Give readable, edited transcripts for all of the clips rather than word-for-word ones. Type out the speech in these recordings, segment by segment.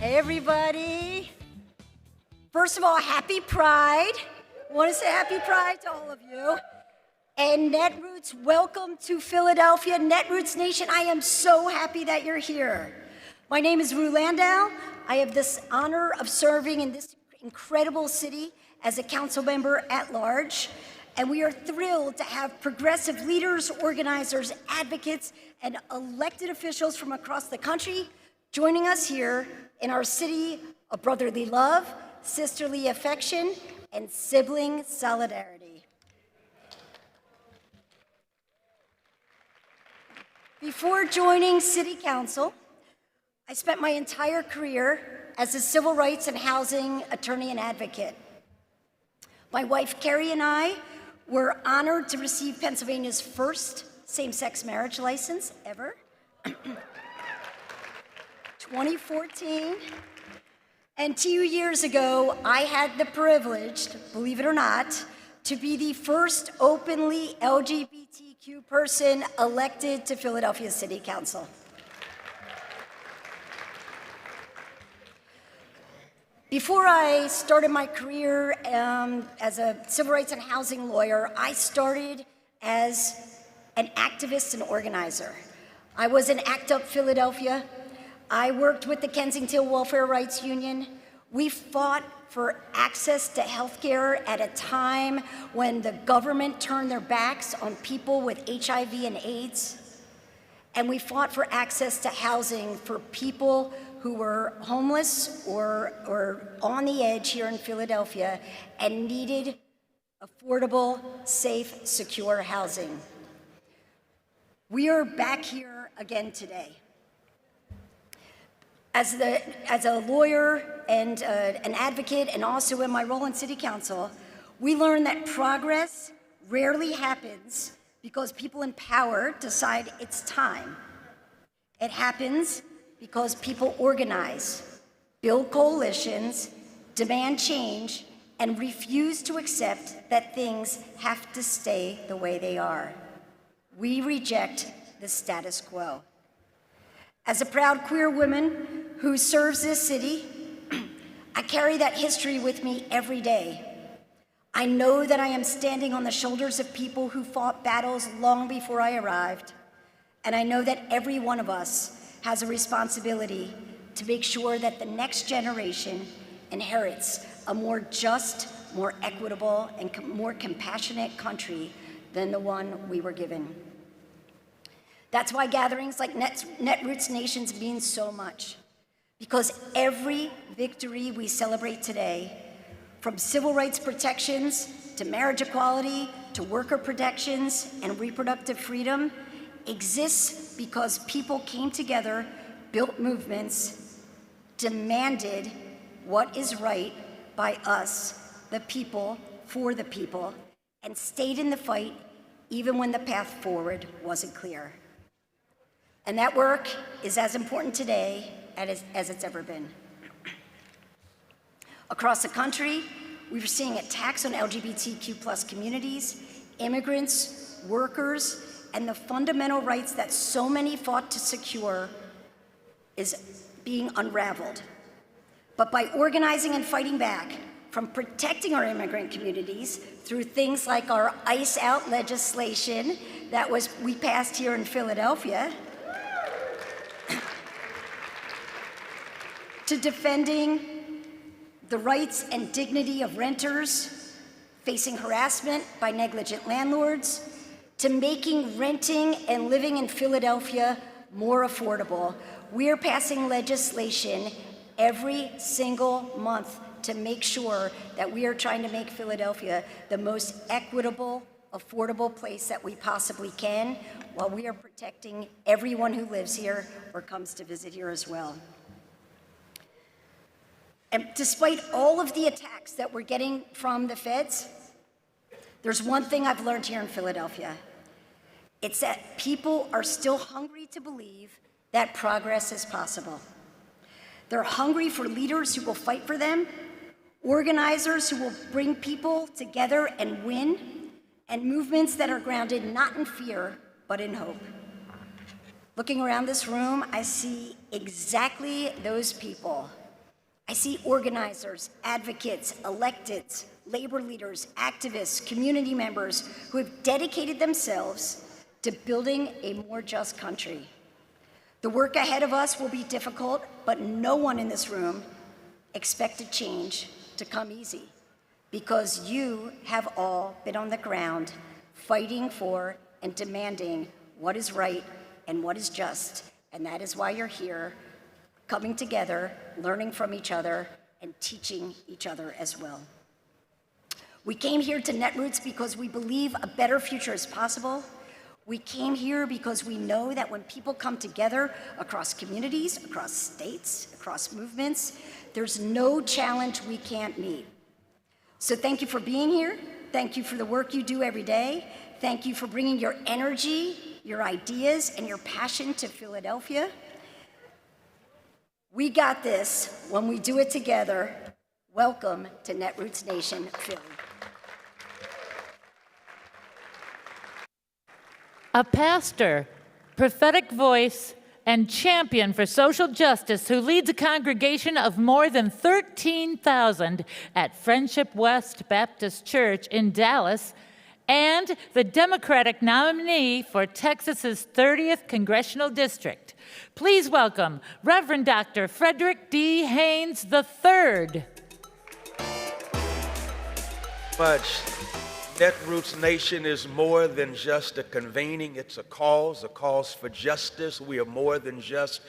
Hey, everybody. First of all, happy Pride. I want to say happy Pride to all of you. And Netroots, welcome to Philadelphia. Netroots Nation, I am so happy that you're here. My name is Rue Landau. I have this honor of serving in this incredible city as a council member at large. And we are thrilled to have progressive leaders, organizers, advocates, and elected officials from across the country joining us here in our city of brotherly love, sisterly affection, and sibling solidarity. Before joining City Council, I spent my entire career as a civil rights and housing attorney and advocate. My wife, Carrie, and I were honored to receive Pennsylvania's first same-sex marriage license ever, 2014. And 2 years ago, I had the privilege, believe it or not, to be the first openly LGBTQ person elected to Philadelphia City Council. Before I started my career as a civil rights and housing lawyer, I started as an activist and organizer. I was in ACT UP Philadelphia. I worked with the Kensington Welfare Rights Union. We fought for access to health care at a time when the government turned their backs on people with HIV and AIDS. And we fought for access to housing for people who were homeless or on the edge here in Philadelphia and needed affordable, safe, secure housing. We are back here again today. As a lawyer and an advocate, and also in my role in City Council, we learned that progress rarely happens because people in power decide it's time. It happens because people organize, build coalitions, demand change, and refuse to accept that things have to stay the way they are. We reject the status quo. As a proud queer woman who serves this city, I carry that history with me every day. I know that I am standing on the shoulders of people who fought battles long before I arrived, and I know that every one of us has a responsibility to make sure that the next generation inherits a more just, more equitable, and more compassionate country than the one we were given. That's why gatherings like Netroots Nations mean so much, because every victory we celebrate today, from civil rights protections to marriage equality to worker protections and reproductive freedom, exists because people came together, built movements, demanded what is right by us, the people, for the people, and stayed in the fight even when the path forward wasn't clear. And that work is as important today as it's ever been. Across the country, we're seeing attacks on LGBTQ+ communities, immigrants, workers, and the fundamental rights that so many fought to secure is being unraveled. But by organizing and fighting back, from protecting our immigrant communities through things like our ICE out legislation that we passed here in Philadelphia, to defending the rights and dignity of renters facing harassment by negligent landlords, to making renting and living in Philadelphia more affordable. We're passing legislation every single month to make sure that we are trying to make Philadelphia the most equitable, affordable place that we possibly can, while we are protecting everyone who lives here or comes to visit here as well. And despite all of the attacks that we're getting from the feds, there's one thing I've learned here in Philadelphia. It's that people are still hungry to believe that progress is possible. They're hungry for leaders who will fight for them, organizers who will bring people together and win, and movements that are grounded not in fear, but in hope. Looking around this room, I see exactly those people. I see organizers, advocates, electeds, labor leaders, activists, community members who have dedicated themselves to building a more just country. The work ahead of us will be difficult, but no one in this room expected change to come easy, because you have all been on the ground fighting for and demanding what is right and what is just, and that is why you're here, coming together, learning from each other, and teaching each other as well. We came here to Netroots because we believe a better future is possible. We came here because we know that when people come together across communities, across states, across movements, there's no challenge we can't meet. So thank you for being here. Thank you for the work you do every day. Thank you for bringing your energy, your ideas, and your passion to Philadelphia. We got this when we do it together. Welcome to Netroots Nation, Philly. A pastor, prophetic voice, and champion for social justice who leads a congregation of more than 13,000 at Friendship West Baptist Church in Dallas, and the Democratic nominee for Texas's 30th Congressional District. Please welcome Reverend Dr. Frederick D. Haynes III. Much. Netroots Nation is more than just a convening, it's a cause for justice. We are more than just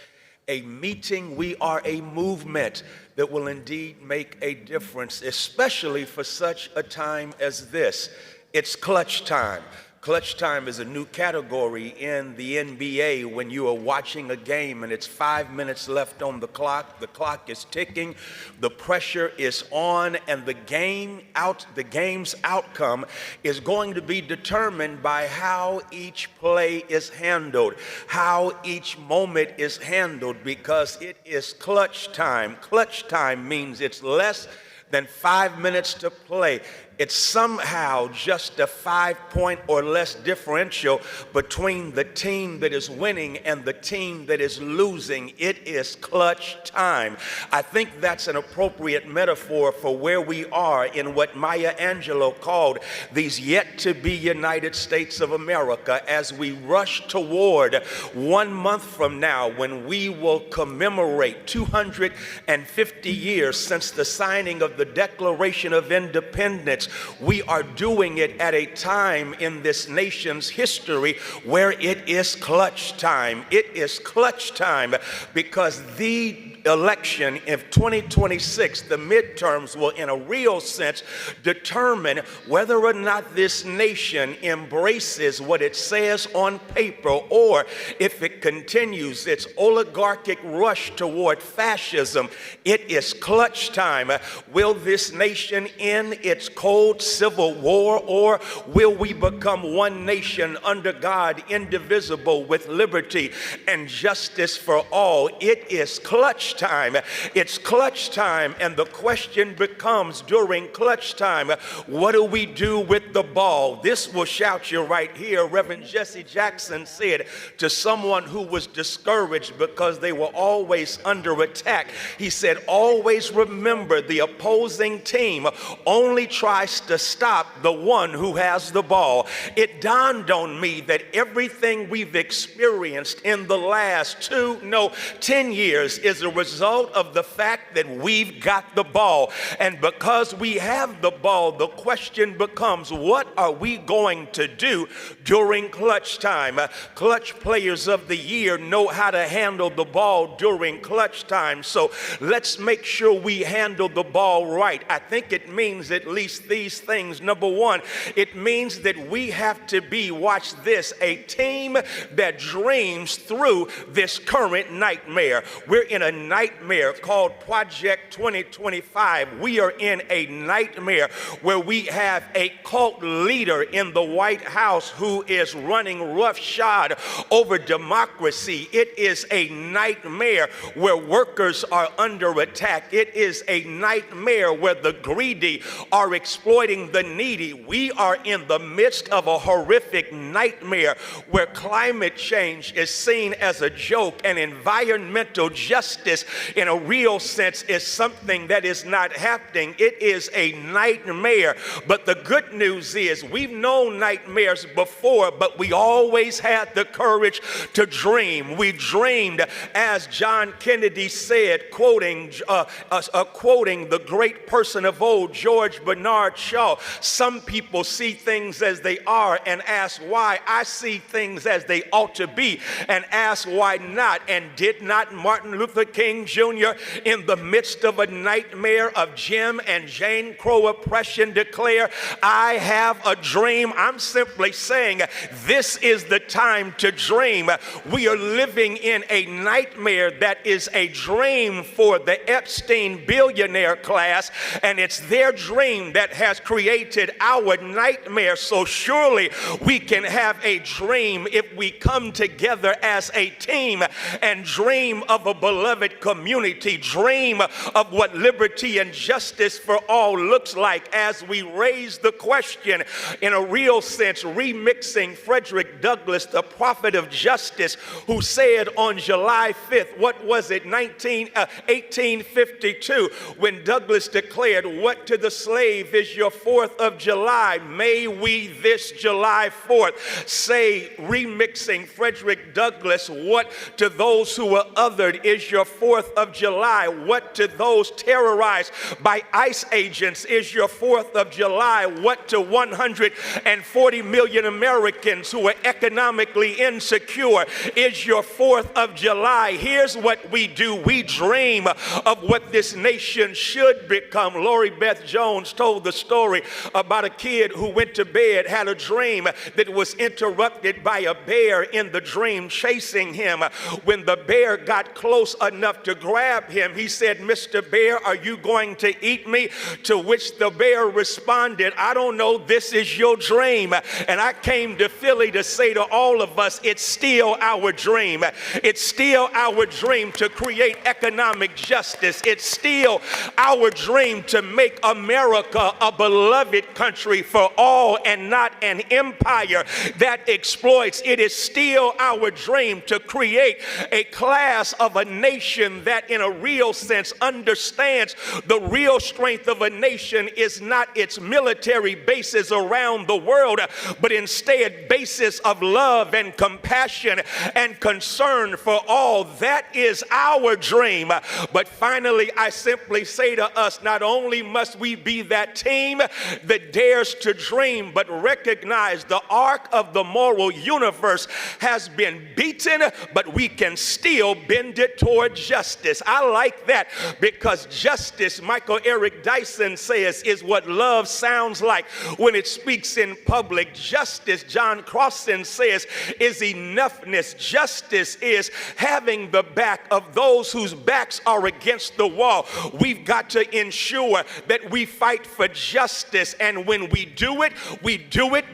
a meeting, we are a movement that will indeed make a difference, especially for such a time as this. It's clutch time. Clutch time is a new category in the NBA when you are watching a game and it's 5 minutes left on the clock is ticking, the pressure is on, and the game's outcome is going to be determined by how each play is handled, how each moment is handled, because it is clutch time. Clutch time means it's less than 5 minutes to play. It's somehow just a 5-point or less differential between the team that is winning and the team that is losing. It is clutch time. I think that's an appropriate metaphor for where we are in what Maya Angelou called these yet-to-be United States of America, as we rush toward 1 month from now when we will commemorate 250 years since the signing of the Declaration of Independence. We are doing it at a time in this nation's history where it is clutch time. It is clutch time because the election of 2026, the midterms, will in a real sense determine whether or not this nation embraces what it says on paper, or if it continues its oligarchic rush toward fascism. It is clutch time. Will this nation end its cold civil war, or will we become one nation under God, indivisible, with liberty and justice for all? It is clutch time. It's clutch time, and the question becomes during clutch time, what do we do with the ball? This will shout you right here. Reverend Jesse Jackson said to someone who was discouraged because they were always under attack, he said, always remember the opposing team only tries to stop the one who has the ball. It dawned on me that everything we've experienced in the last 10 years is a result of the fact that we've got the ball. And because we have the ball, the question becomes, what are we going to do during clutch time? Clutch players of the year know how to handle the ball during clutch time. So let's make sure we handle the ball right. I think it means at least these things. Number one, it means that we have to be, watch this, a team that dreams through this current nightmare. We're in a nightmare called Project 2025. We are in a nightmare where we have a cult leader in the White House who is running roughshod over democracy. It is a nightmare where workers are under attack. It is a nightmare where the greedy are exploited exploiting the needy. We are in the midst of a horrific nightmare where climate change is seen as a joke, and environmental justice in a real sense is something that is not happening. It is a nightmare. But the good news is we've known nightmares before, but we always had the courage to dream. We dreamed, as John Kennedy said, quoting the great person of old, George Bernard Shaw, some people see things as they are and ask why. I see things as they ought to be and ask why not. And did not Martin Luther King Jr., in the midst of a nightmare of Jim and Jane Crow oppression, declare, I have a dream? I'm simply saying this is the time to dream. We are living in a nightmare that is a dream for the Epstein billionaire class, and it's their dream that has created our nightmare. So surely we can have a dream if we come together as a team and dream of a beloved community, dream of what liberty and justice for all looks like, as we raise the question in a real sense, remixing Frederick Douglass, the prophet of justice, who said on July 5th, what was it, 1852, when Douglass declared, what to the slave is your 4th of July? May we this July 4th say, remixing Frederick Douglass, what to those who were othered is your 4th of July? What to those terrorized by ICE agents is your 4th of July? What to 140 million Americans who are economically insecure is your 4th of July? Here's what we do. We dream of what this nation should become. Lori Beth Jones told the story about a kid who went to bed, had a dream that was interrupted by a bear in the dream chasing him. When the bear got close enough to grab him, he said, Mr. Bear, are you going to eat me? To which the bear responded, I don't know, this is your dream. And I came to Philly to say to all of us, it's still our dream. It's still our dream to create economic justice. It's still our dream to make America a beloved country for all and not an empire that exploits. It is still our dream to create a class of a nation that in a real sense understands the real strength of a nation is not its military bases around the world, but instead bases of love and compassion and concern for all. That is our dream. But finally, I simply say to us, not only must we be that team that dares to dream, but recognize the arc of the moral universe has been beaten, but we can still bend it toward justice. I like that, because justice, Michael Eric Dyson says, is what love sounds like when it speaks in public. Justice, John Crossan says, is enoughness. Justice is having the back of those whose backs are against the wall. We've got to ensure that we fight for justice, and when we do it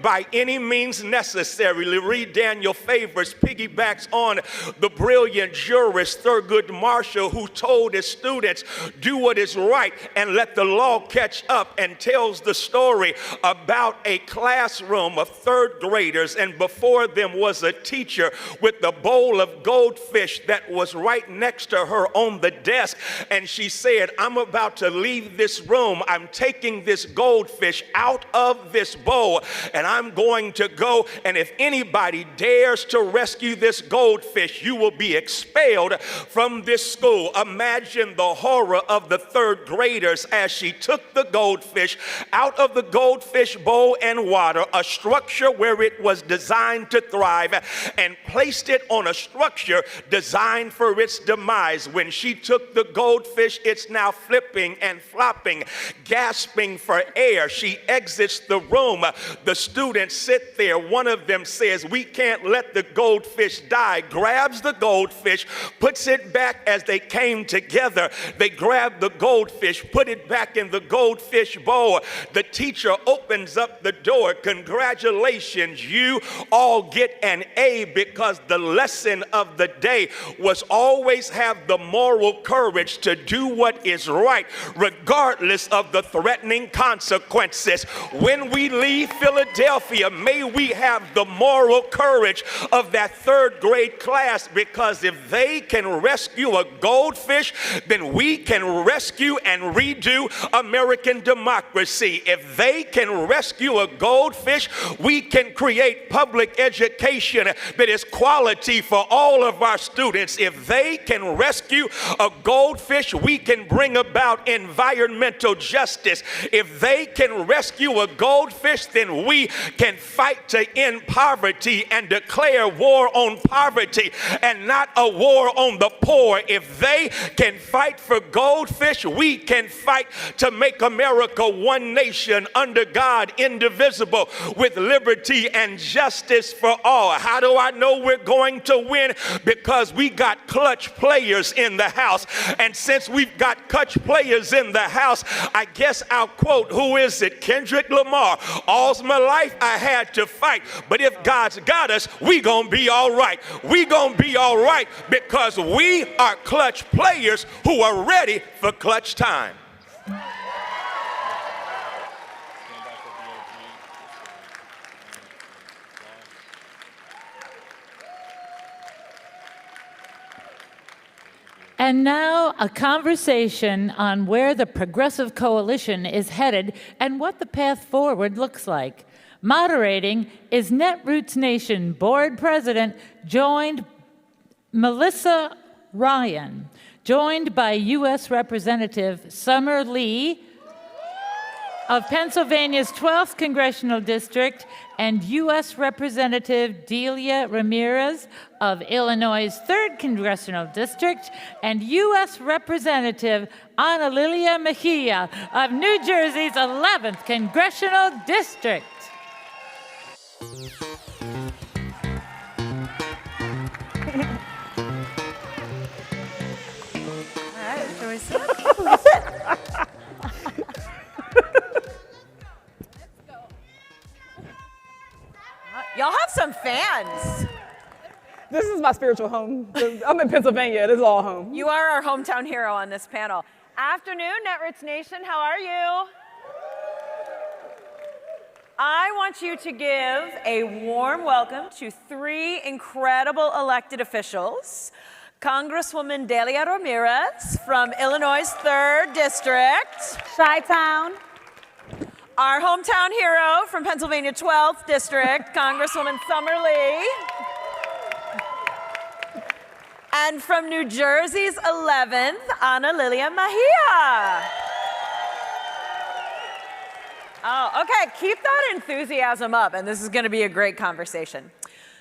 by any means necessary. Read Daniel Favors piggybacks on the brilliant jurist Thurgood Marshall, who told his students, do what is right and let the law catch up, and tells the story about a classroom of third graders, and before them was a teacher with a bowl of goldfish that was right next to her on the desk, and she said, I'm about to leave this room. I'm taking this goldfish out of this bowl, and I'm going to go, and if anybody dares to rescue this goldfish, you will be expelled from this school. Imagine the horror of the third graders as she took the goldfish out of the goldfish bowl and water, a structure where it was designed to thrive, and placed it on a structure designed for its demise. When she took the goldfish, it's now flipping and flopping, gasping for air. She exits the room. The students sit there. One of them says, we can't let the goldfish die. Grabs the goldfish, puts it back as they came together. They grab the goldfish, put it back in the goldfish bowl. The teacher opens up the door. Congratulations, you all get an A, because the lesson of the day was always have the moral courage to do what is right, regardless of the threatening consequences. When we leave Philadelphia, may we have the moral courage of that third grade class, because if they can rescue a goldfish, then we can rescue and redo American democracy. If they can rescue a goldfish, we can create public education that is quality for all of our students. If they can rescue a goldfish, we can bring about environmental justice. If they can rescue a goldfish, then we can fight to end poverty and declare war on poverty and not a war on the poor. If they can fight for goldfish, we can fight to make America one nation under God, indivisible, with liberty and justice for all. How do I know we're going to win? Because we got clutch players in the house. And since we've got clutch players in the house, I guess I'll quote, who is it? Kendrick Lamar. All's my life I had to fight, but if God's got us, we gonna be all right. We gonna be all right because we are clutch players who are ready for clutch time. And now a conversation on where the Progressive Coalition is headed and what the path forward looks like. Moderating is Netroots Nation Board President, Melissa Ryan, joined by U.S. Representative Summer Lee of Pennsylvania's 12th Congressional District and U.S. Representative Delia Ramirez of Illinois' 3rd Congressional District and U.S. Representative Ana Lilia Mejia of New Jersey's 11th Congressional District. All right, shall we sit? Y'all have some fans. This is my spiritual home. I'm in Pennsylvania. This is all home. You are our hometown hero on this panel. Afternoon, Netroots Nation. How are you? I want you to give a warm welcome to 3 incredible elected officials. Congresswoman Delia Ramirez from Illinois' 3rd District. Chi-Town. Our hometown hero from Pennsylvania 12th District, Congresswoman Summer Lee. And from New Jersey's 11th, Ana Lilia Mejia. Oh, okay, keep that enthusiasm up, and this is gonna be a great conversation.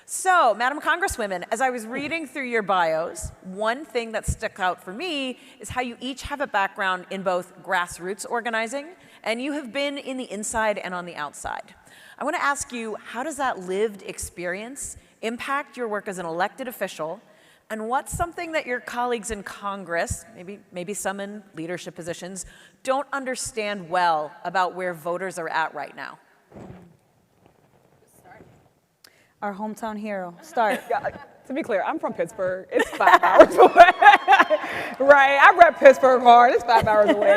So, Madam Congresswomen, as I was reading through your bios, one thing that stuck out for me is how you each have a background in both grassroots organizing, and you have been in the inside and on the outside. I want to ask you, how does that lived experience impact your work as an elected official, and what's something that your colleagues in Congress, maybe some in leadership positions, don't understand well about where voters are at right now? Our hometown hero. Start. To be clear, I'm from Pittsburgh. It's 5 hours away. Right, I rep Pittsburgh hard. It's 5 hours away.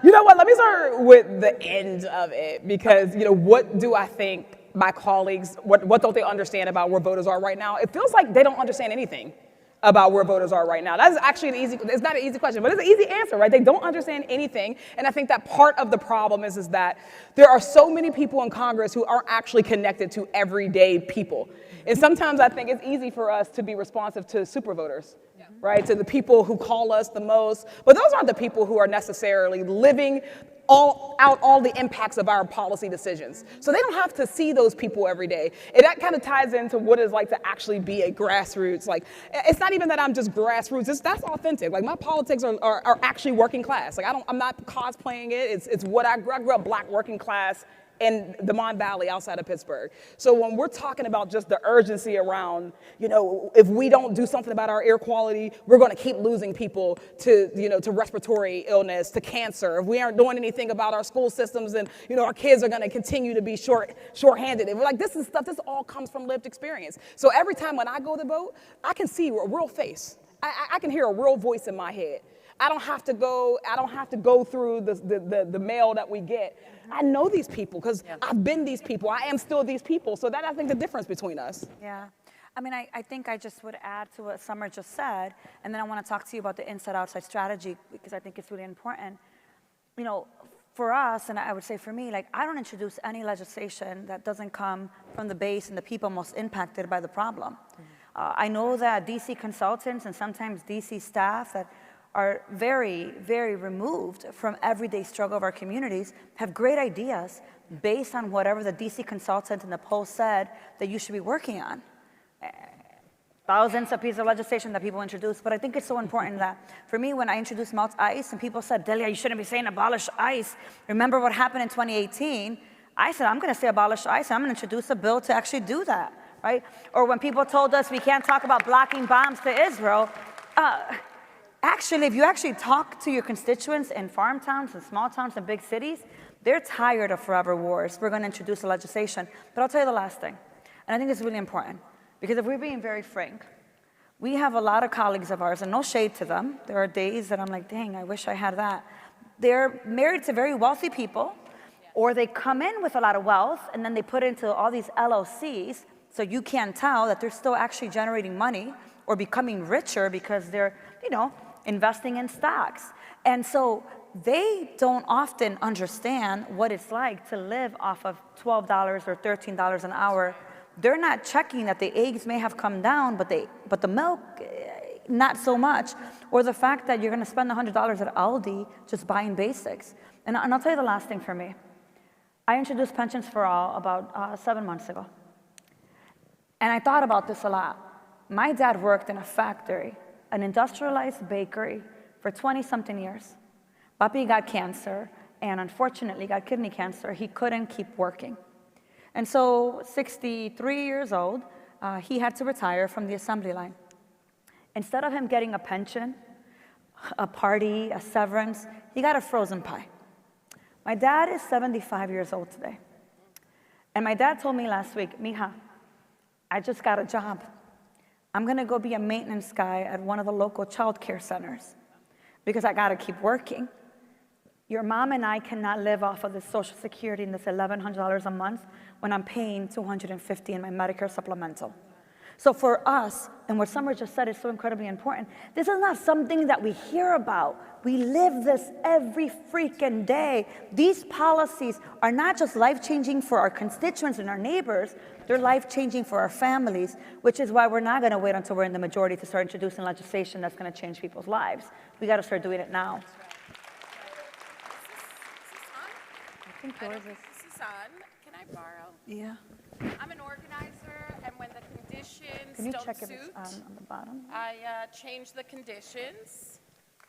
You know what? Let me start with the end of it, because what do I think my colleagues, what don't they understand about where voters are right now? It feels like they don't understand anything about where voters are right now. That's actually it's not an easy question, but it's an easy answer, right? They don't understand anything, and I think that part of the problem is that there are so many people in Congress who aren't actually connected to everyday people. And sometimes I think it's easy for us to be responsive to super voters, right? To the people who call us the most, but those aren't the people who are necessarily living all the impacts of our policy decisions. So they don't have to see those people every day. And that kind of ties into what it's like to actually be a grassroots. Like, it's not even that I'm just grassroots, that's authentic. Like, my politics are actually working class. Like, I'm not cosplaying it. It's what I grew up Black working class in the Mon Valley outside of Pittsburgh. So when we're talking about just the urgency around, if we don't do something about our air quality, we're gonna keep losing people to respiratory illness, to cancer. If we aren't doing anything about our school systems, and our kids are gonna continue to be short-handed. And we're like, this all comes from lived experience. So every time when I go to vote, I can see a real face. I can hear a real voice in my head. I don't have to go through the mail that we get. I know these people because I've been these people. I am still these people. So that, I think, the difference between us. Yeah. I mean, I think I just would add to what Summer just said, and then I want to talk to you about the inside-outside strategy because I think it's really important. You know, for us, and I would say for me, like, I don't introduce any legislation that doesn't come from the base and the people most impacted by the problem. I know that DC consultants and sometimes DC staff that are very, very removed from everyday struggle of our communities have great ideas based on whatever the DC consultant in the poll said that you should be working on. Thousands of pieces of legislation that people introduce, but I think it's so important that, for me, when I introduced melt ice and people said, Delia, you shouldn't be saying abolish ICE. Remember what happened in 2018? I said, I'm gonna say abolish ICE, and I'm gonna introduce a bill to actually do that, right? Or when people told us we can't talk about blocking bombs to Israel, actually, if you actually talk to your constituents in farm towns and small towns and big cities, they're tired of forever wars. We're gonna introduce a legislation. But I'll tell you the last thing, and I think it's really important. Because if we're being very frank, we have a lot of colleagues of ours, and no shade to them. There are days that I'm like, dang, I wish I had that. They're married to very wealthy people, or they come in with a lot of wealth, and then they put into all these LLCs, so you can't tell that they're still actually generating money or becoming richer because they're, investing in stocks. And so they don't often understand what it's like to live off of $12 or $13 an hour. They're not checking that the eggs may have come down, but the milk, not so much. Or the fact that you're gonna spend $100 at Aldi just buying basics. And I'll tell you the last thing for me. I introduced Pensions for All about 7 months ago. And I thought about this a lot. My dad worked in a factory, an industrialized bakery, for 20-something years. Papi got cancer, and unfortunately got kidney cancer. He couldn't keep working. And so, 63 years old, he had to retire from the assembly line. Instead of him getting a pension, a party, a severance, he got a frozen pie. My dad is 75 years old today. And my dad told me last week, Mija, I just got a job. I'm gonna go be a maintenance guy at one of the local child care centers because I gotta keep working. Your mom and I cannot live off of this Social Security and this $1,100 a month when I'm paying $250 in my Medicare supplemental. So for us, and what Summer just said is so incredibly important, this is not something that we hear about. We live this every freaking day. These policies are not just life-changing for our constituents and our neighbors, they're life-changing for our families, which is why we're not gonna wait until we're in the majority to start introducing legislation that's gonna change people's lives. We gotta start doing it now. I think this is on. Can I borrow? Yeah. I'm an organizer, and when the conditions Can you don't check if suit, it's on the bottom? I change the conditions.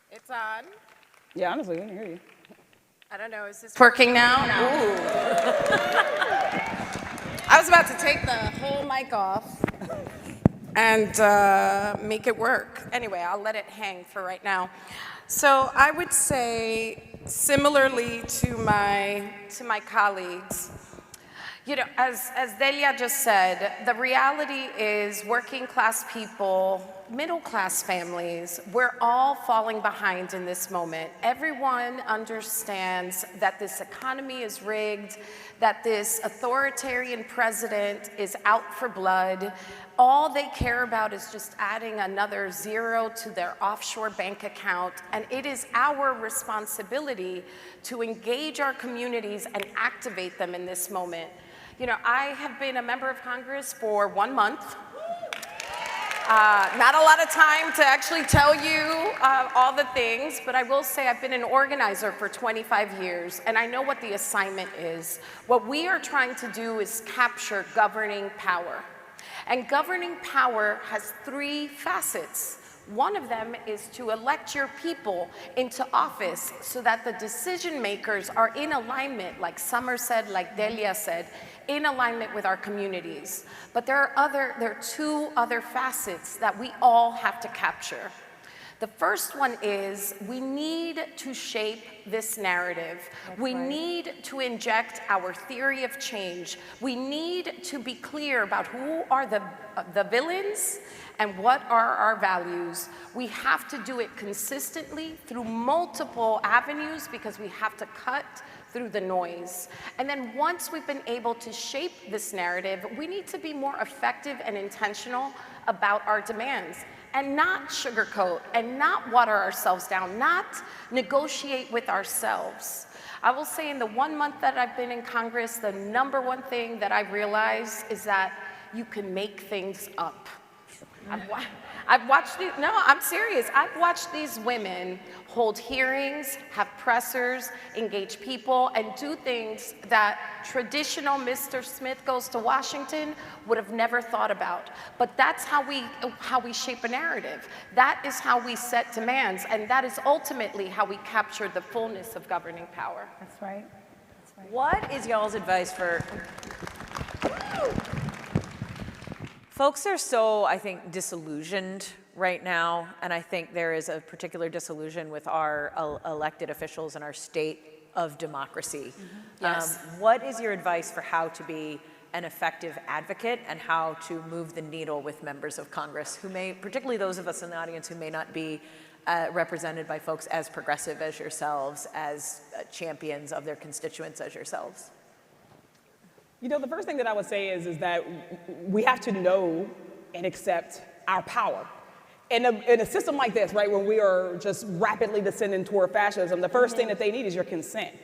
It's on. Yeah, honestly, we can hear you. I don't know, is this working now? Ooh. I was about to take the whole mic off and make it work. Anyway, I'll let it hang for right now. So I would say, similarly to my colleagues, as Delia just said, the reality is working class people, middle class families, we're all falling behind in this moment. Everyone understands that this economy is rigged, that this authoritarian president is out for blood. All they care about is just adding another zero to their offshore bank account, and it is our responsibility to engage our communities and activate them in this moment. I have been a member of Congress for 1 month. Not a lot of time to actually tell you all the things, but I will say I've been an organizer for 25 years, and I know what the assignment is. What we are trying to do is capture governing power. And governing power has 3 facets. One of them is to elect your people into office so that the decision makers are in alignment, like Summer said, like Delia said, in alignment with our communities. But there are 2 other facets that we all have to capture. The first one is we need to shape this narrative. We need to inject our theory of change. We need to be clear about who are the villains and what are our values. We have to do it consistently through multiple avenues because we have to cut through the noise. And then once we've been able to shape this narrative, we need to be more effective and intentional about our demands and not sugarcoat and not water ourselves down, not negotiate with ourselves. I will say in the 1 month that I've been in Congress, the number one thing that I've realized is that you can make things up. I've watched these, no, I'm serious. I've watched these women hold hearings, have pressers, engage people, and do things that traditional Mr. Smith goes to Washington would have never thought about. But that's how we shape a narrative. That is how we set demands, and that is ultimately how we capture the fullness of governing power. That's right. That's right. What is y'all's advice for... Folks are so, I think, disillusioned right now, and I think there is a particular disillusion with our elected officials and our state of democracy. Yes. What is your advice for how to be an effective advocate and how to move the needle with members of Congress who may, particularly those of us in the audience who may not be represented by folks as progressive as yourselves, as champions of their constituents as yourselves? You know, the first thing that I would say is that we have to know and accept our power. In a system like this, right, when we are just rapidly descending toward fascism, the first thing that they need is your consent.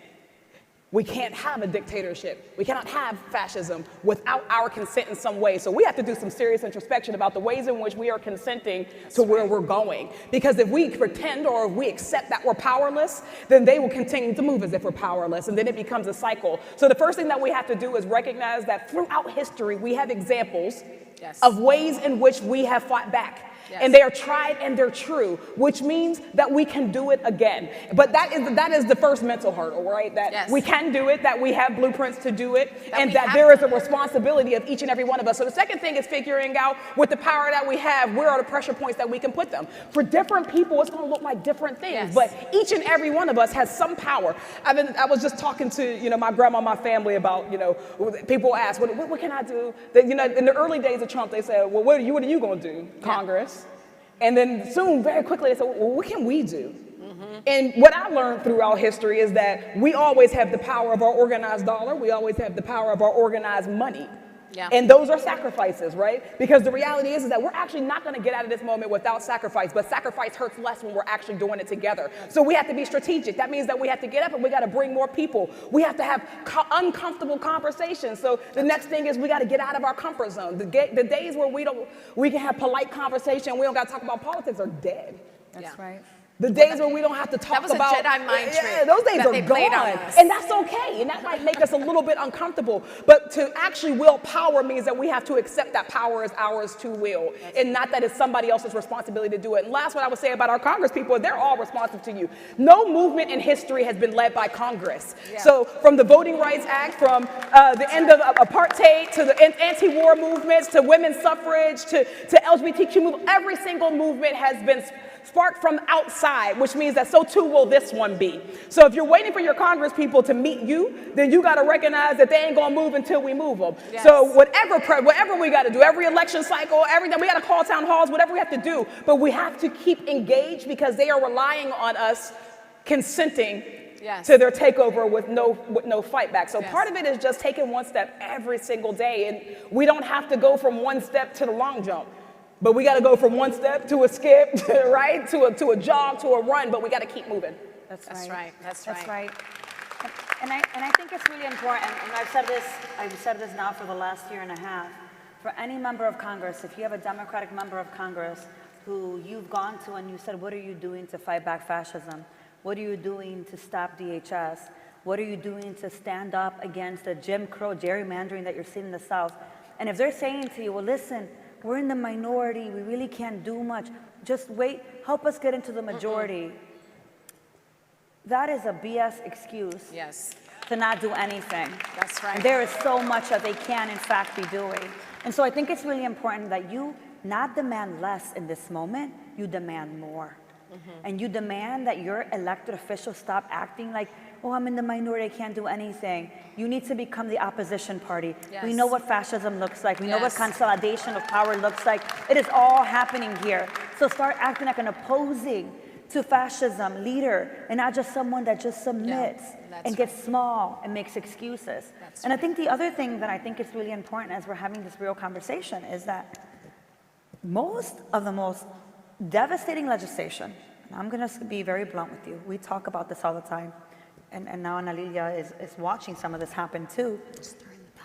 We can't have a dictatorship. We cannot have fascism without our consent in some way. So we have to do some serious introspection about the ways in which we are consenting to where we're going. Because if we pretend or if we accept that we're powerless, then they will continue to move as if we're powerless, and then it becomes a cycle. So the first thing that we have to do is recognize that throughout history, we have examples of ways in which we have fought back. Yes. And they are tried and they're true, which means that we can do it again. But that is the first mental hurdle, right? That we can do it, that we have blueprints to do it, and that there is a responsibility of each and every one of us. So the second thing is figuring out with the power that we have, where are the pressure points that we can put them. For different people, it's going to look like different things, but each and every one of us has some power. I was just talking to my grandma, my family about, people ask, what can I do? That, in the early days of Trump, they said, well, what are you going to do, Congress? And then soon, very quickly, they said, well, what can we do? And what I learned throughout history is that we always have the power of our organized dollar. We always have the power of our organized money. Yeah. And those are sacrifices, right? Because the reality is that we're actually not going to get out of this moment without sacrifice, but sacrifice hurts less when we're actually doing it together. So we have to be strategic. That means that we have to get up and we got to bring more people. We have to have uncomfortable conversations. So the next thing is we got to get out of our comfort zone. The days where we can have polite conversation, we don't got to talk about politics are dead. That's right. The days when we don't have to talk about... That was a Jedi mind trick. Those days are gone. And that's okay. And that might make us a little bit uncomfortable. But to actually wield power means that we have to accept that power is ours to wield. And not that it's somebody else's responsibility to do it. And last, what I would say about our Congress people, they're all responsive to you. No movement in history has been led by Congress. Yeah. So from the Voting Rights Act, from the end of apartheid, to the anti-war movements, to women's suffrage, to LGBTQ movement, every single movement has been sparked from outside, which means that so too will this one be. So if you're waiting for your Congress people to meet you, then you got to recognize that they ain't going to move until we move them. Yes. So whatever we got to do, every election cycle, everything, we got to call town halls, whatever we have to do, but we have to keep engaged because they are relying on us consenting to their takeover with no fight back. So part of it is just taking one step every single day, and we don't have to go from one step to the long jump. But we got to go from one step to a skip, right? To a jog, to a run, but we got to keep moving. That's right. And I think it's really important, and I've said this now for the last year and a half. For any member of Congress, if you have a Democratic member of Congress who you've gone to and you said, what are you doing to fight back fascism? What are you doing to stop DHS? What are you doing to stand up against the Jim Crow gerrymandering that you're seeing in the South? And if they're saying to you, well, listen, we're in the minority, we really can't do much, just wait, help us get into the majority. That is a BS excuse to not do anything. That's right. And there is so much that they can, in fact, be doing. And so I think it's really important that you not demand less in this moment, you demand more. and you demand that your elected officials stop acting like, oh, I'm in the minority, I can't do anything. You need to become the opposition party. Yes. We know what fascism looks like. We know what Yes. consolidation of power looks like. It is all happening here. So start acting like an opposing to fascism leader and not just someone that just submits and gets small and makes excuses. And I think the other thing that I think is really important as we're having this real conversation is that most of the most devastating legislation, and I'm going to be very blunt with you, we talk about this all the time, and now Ana Lilia is watching some of this happen too,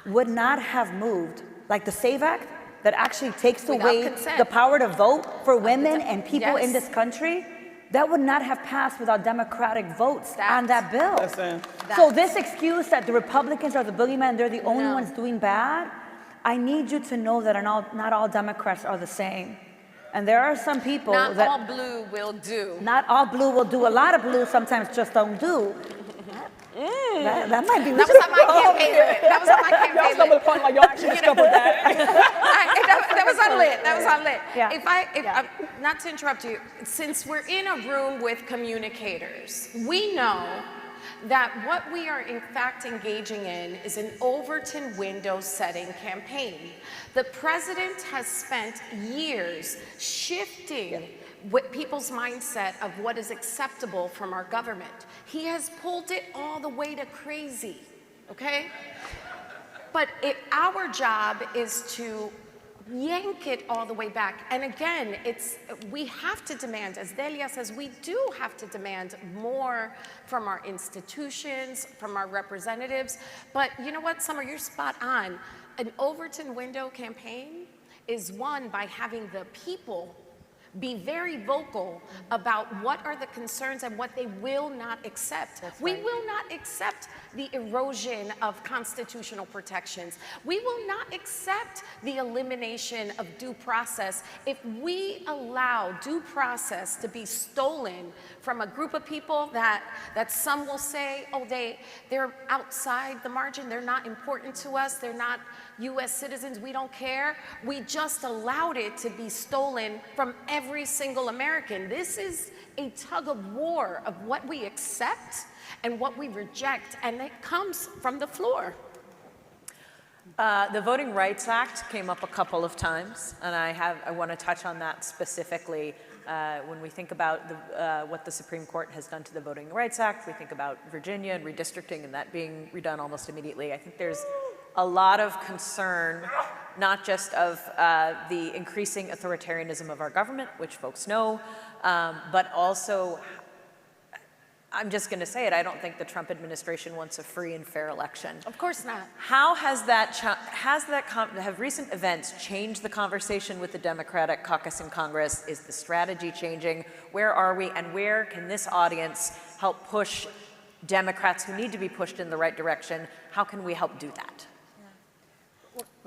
would not have moved, like the SAVE Act, that actually takes away consent. the power to vote for women and people in Yes. this country, that would not have passed without Democratic votes on that bill. So this excuse that the Republicans are the boogeyman, they're the only ones doing bad, I need you to know that not all Democrats are the same. And there are some people Not that... all blue will do. Not all blue will do. A lot of blue sometimes just don't do. That might be... That was on my campaign lit. That was on my Y'all campaign stumbled lit. upon like y'all actually discovered that. That was on lit. That was on lit. Yeah. Not to interrupt you, since we're in a room with communicators, we know that what we are in fact engaging in is an Overton window setting campaign. The president has spent years shifting people's mindset of what is acceptable from our government. He has pulled it all the way to crazy, okay? But our job is to yank it all the way back. And again, we have to demand, as Delia says, we do have to demand more from our institutions, from our representatives. But you know what, Summer, you're spot on. An Overton window campaign is won by having the people be very vocal about what are the concerns and what they will not accept. We will not accept the erosion of constitutional protections. We will not accept the elimination of due process if we allow due process to be stolen from a group of people that some will say, oh, they're outside the margin, they're not important to us, they're not US citizens, we don't care. We just allowed it to be stolen from every single American. This is a tug of war of what we accept and what we reject, and it comes from the floor. The Voting Rights Act came up a couple of times, and I want to touch on that specifically. When we think about what the Supreme Court has done to the Voting Rights Act, we think about Virginia and redistricting and that being redone almost immediately. I think there's a lot of concern, not just of the increasing authoritarianism of our government, which folks know, but also, I'm just going to say it, I don't think the Trump administration wants a free and fair election. Of course not. How has have recent events changed the conversation with the Democratic caucus in Congress? Is the strategy changing? Where are we? And where can this audience help push Democrats who need to be pushed in the right direction? How can we help do that?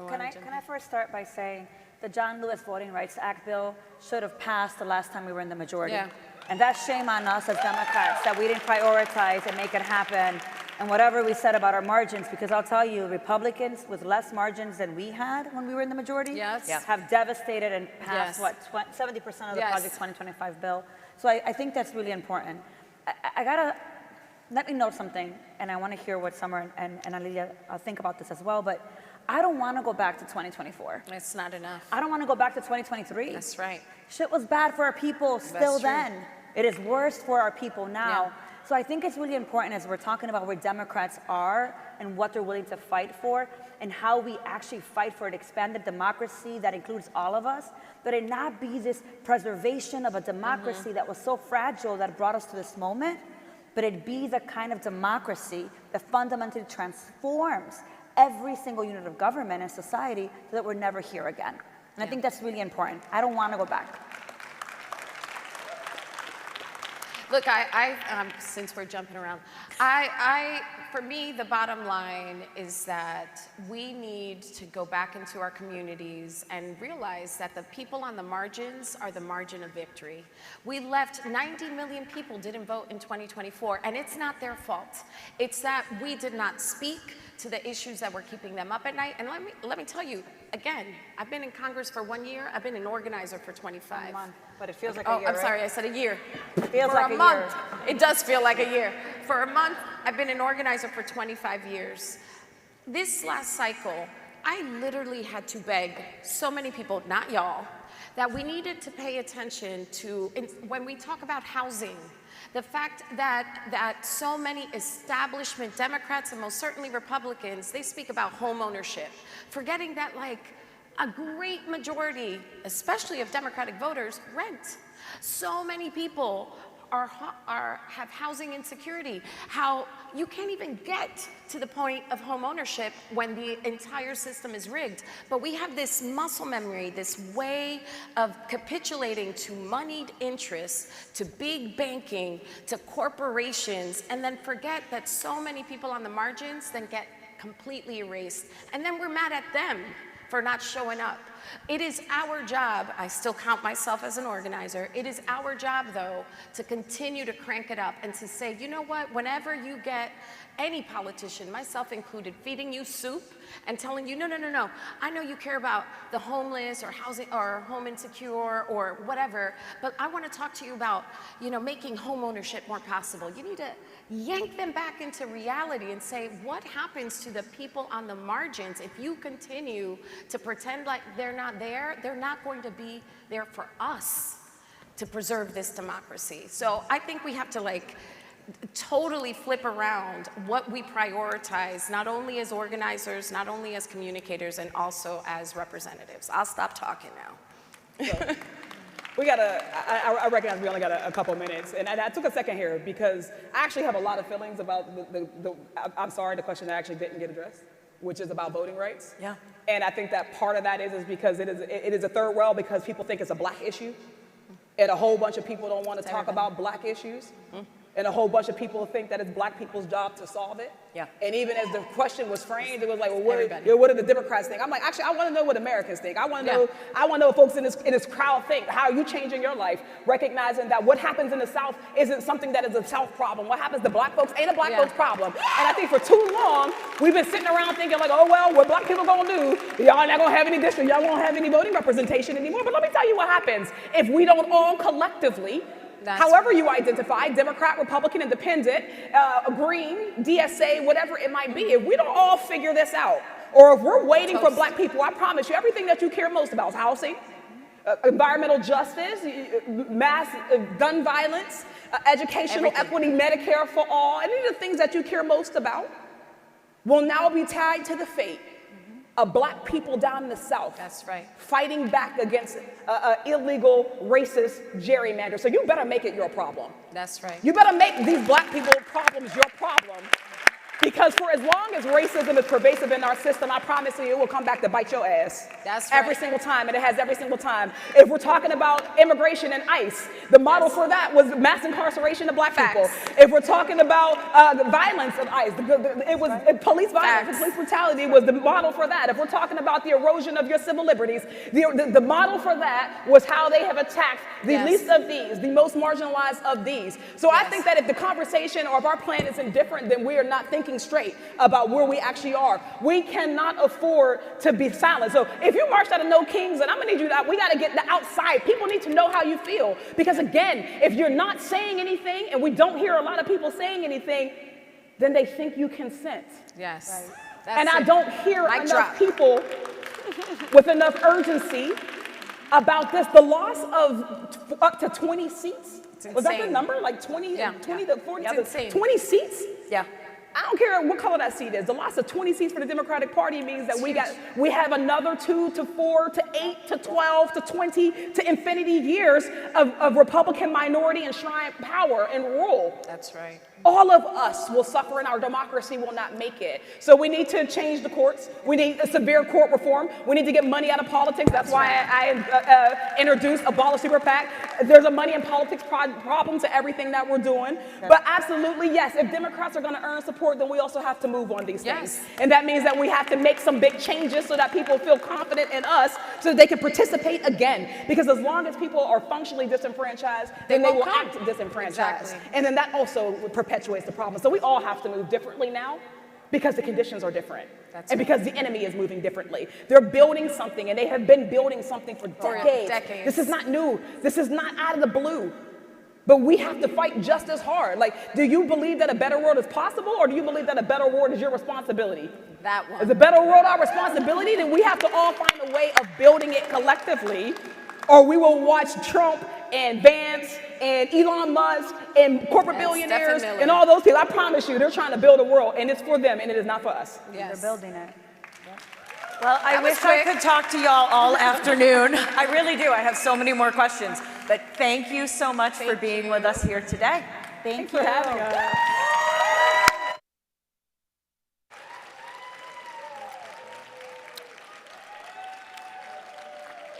Can I first start by saying the John Lewis Voting Rights Act bill should have passed the last time we were in the majority. Yeah. And that's shame on us as Democrats that we didn't prioritize and make it happen. And whatever we said about our margins, because I'll tell you, Republicans with less margins than we had when we were in the majority have devastated and passed, 70% of the Project 2025 bill. So I think that's really important. Let me note something, and I want to hear what Summer and Alilia think about this as well, but I don't want to go back to 2024. It's not enough. I don't want to go back to 2023. That's right. Shit was bad for our people still then. It is worse for our people now. So I think it's really important as we're talking about where Democrats are and what they're willing to fight for and how we actually fight for an expanded democracy that includes all of us, that it not be this preservation of a democracy that was so fragile that brought us to this moment, but it be the kind of democracy that fundamentally transforms every single unit of government and society so that we're never here again. And I think that's really important. I don't want to go back. Look, since we're jumping around, for me, the bottom line is that we need to go back into our communities and realize that the people on the margins are the margin of victory. We left 90 million people didn't vote in 2024, and it's not their fault. It's that we did not speak to the issues that were keeping them up at night. And let me tell you, again, I've been in Congress for 1 year. I've been an organizer for 25. But it feels like a a year, I'm sorry, right? I said a year. Feels For like a a month. year. It does feel like a year. For a month, I've been an organizer for 25 years. This last cycle, I literally had to beg so many people, not y'all, that we needed to pay attention to, when we talk about housing, the fact that so many establishment Democrats and most certainly Republicans, they speak about home ownership, forgetting that like a great majority, especially of Democratic voters, rent. So many people have housing insecurity, how you can't even get to the point of home ownership when the entire system is rigged. But we have this muscle memory, this way of capitulating to moneyed interests, to big banking, to corporations, and then forget that so many people on the margins then get completely erased. And then we're mad at them for not showing up. It is our job, I still count myself as an organizer, it is our job though to continue to crank it up and to say, you know what, whenever you get any politician, myself included, feeding you soup and telling you, no, no, no, no, I know you care about the homeless or housing or home insecure or whatever, but I want to talk to you about, you know, making home ownership more possible. You need to yank them back into reality and say, what happens to the people on the margins if you continue to pretend like they're not there? They're not going to be there for us to preserve this democracy. So I think we have to like totally flip around what we prioritize, not only as organizers, not only as communicators, and also as representatives. I'll stop talking now. So, I recognize we only got a couple minutes, and I took a second here because I actually have a lot of feelings about I'm sorry, the question that actually didn't get addressed, which is about voting rights. Yeah. And I think that part of that is because it is a third world because people think it's a black issue, and a whole bunch of people don't want to talk about black issues. And a whole bunch of people think that it's black people's job to solve it. Yeah. And even as the question was framed, it was like, well, what do the Democrats think? I'm like, actually, I want to know what Americans think. I want to know. I want to know what folks in this crowd think. How are you changing your life? Recognizing that what happens in the South isn't something that is a South problem. What happens to black folks ain't a black folks problem. And I think for too long we've been sitting around thinking like, oh well, what black people gonna do? Y'all not gonna have any district. Y'all won't have any voting representation anymore. But let me tell you what happens if we don't all collectively. However you identify, Democrat, Republican, Independent, Green, DSA, whatever it might be, if we don't all figure this out, or if we're waiting for black people, I promise you, everything that you care most about is housing, environmental justice, mass gun violence, educational equity, Medicare for all, any of the things that you care most about will now be tied to the fate of black people down in the South. That's right. Fighting back against illegal, racist gerrymander. So you better make it your problem. That's right. You better make these black people problems your problem. Because for as long as racism is pervasive in our system, I promise you it will come back to bite your ass. That's right. Every single time, and it has every single time. If we're talking about immigration and ICE, the model for that was mass incarceration of black people. If we're talking about the violence of ICE, it was police violence, police brutality was the model for that. If we're talking about the erosion of your civil liberties, the model for that was how they have attacked the least of these, the most marginalized of these. So I think that if the conversation or if our plan is indifferent, then we are not thinking straight about where we actually are. We cannot afford to be silent. So if you marched out of No Kings, and I'm gonna need you to, we gotta get the outside. People need to know how you feel. Because again, if you're not saying anything, and we don't hear a lot of people saying anything, then they think you consent. Yes. Right. And I don't hear enough people with enough urgency about this. The loss of up to 20 seats. Was that the number? Like 20 to 40 to 20 seats? Yeah. I don't care what color that seat is. The loss of 20 seats for the Democratic Party means that we have another 2 to 4 to 8 to 12 to 20 to infinity years of Republican minority enshrined power and rule. That's right. All of us will suffer and our democracy will not make it. So we need to change the courts. We need a severe court reform. We need to get money out of politics. That's why I introduced Abolish Super PAC. There's a money in politics problem to everything that we're doing. But absolutely, yes, if Democrats are going to earn support, then we also have to move on these things. And that means that we have to make some big changes so that people feel confident in us so that they can participate again. Because as long as people are functionally disenfranchised, then they will act disenfranchised. Exactly. And then that also perpetuates the problem. So we all have to move differently now because the conditions are different. And because the enemy is moving differently. They're building something, and they have been building something for decades. This is not new. This is not out of the blue. But we have to fight just as hard. Like, do you believe that a better world is possible, or do you believe that a better world is your responsibility? That one. Is a better world our responsibility? Then we have to all find a way of building it collectively, or we will watch Trump and Vance and Elon Musk and corporate billionaires definitely. and all those people. I promise you, they're trying to build a world, and it's for them, and it is not for us. Yes. They're building it. Well, I That was wish I quick. could talk to y'all all afternoon. I really do. I have so many more questions. But thank you so much for being with us here today. Thank Thanks for having us.